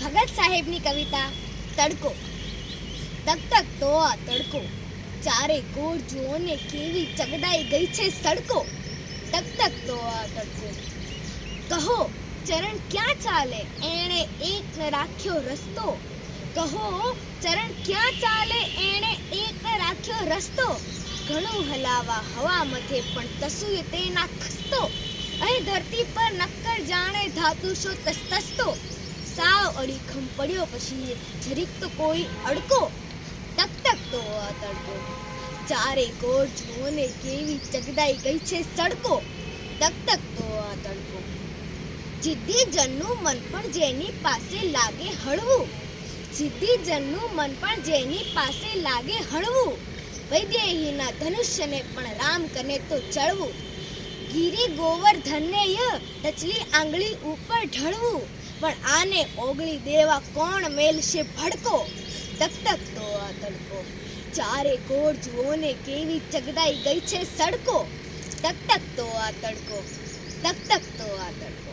ભગત સાહેબની કવિતા તડકો. તક તક તો આ તડકો, ચારે કોર જુઓને કેવી ચગડાઈ ગઈ છે સડકો. તક તક તો આ તડકો, કહો ચરણ ક્યાં ચાલે એણે એક ન રાખ્યો રસ્તો. કહો ચરણ ક્યાં ચાલે એણે એક ન રાખ્યો રસ્તો. ઘણું હલાવા હવા મથે પણ તસુય તે ના ખસતો. અહીં ધરતી પર નક્કર જાણે ધાતુ શો તસતસતો. સાવ અડીખમ પડ્યો પછી જરીક તો કોઈ અડકો. તક તક તો આ તડકો, ચારે કોર જુઓને કેવી ચગડાઈ ગઈ છે સડકો. તક તક તો આ તડકો, જિદ્દી જનનું મન પણ જેની પાસે લાગે હળવું. જિદ્દી જનનું મન પણ જેની પાસે લાગે હળવું. વૈદેહીના ધનુષ્યને પણ રામ કને તો ચડવું. ગિરી ગોવર્ધનને ટચલી આંગળી ઉપર ઢળવું. પણ આને ઓગળી દેવા કોણ મેલશે ભડકો. તક તક તો આ તડકો, ચારે કોર જુઓને કેવી ચગડાઈ ગઈ છે સડકો. તક તક તો આ તડકો, તક તક તો આ તડકો.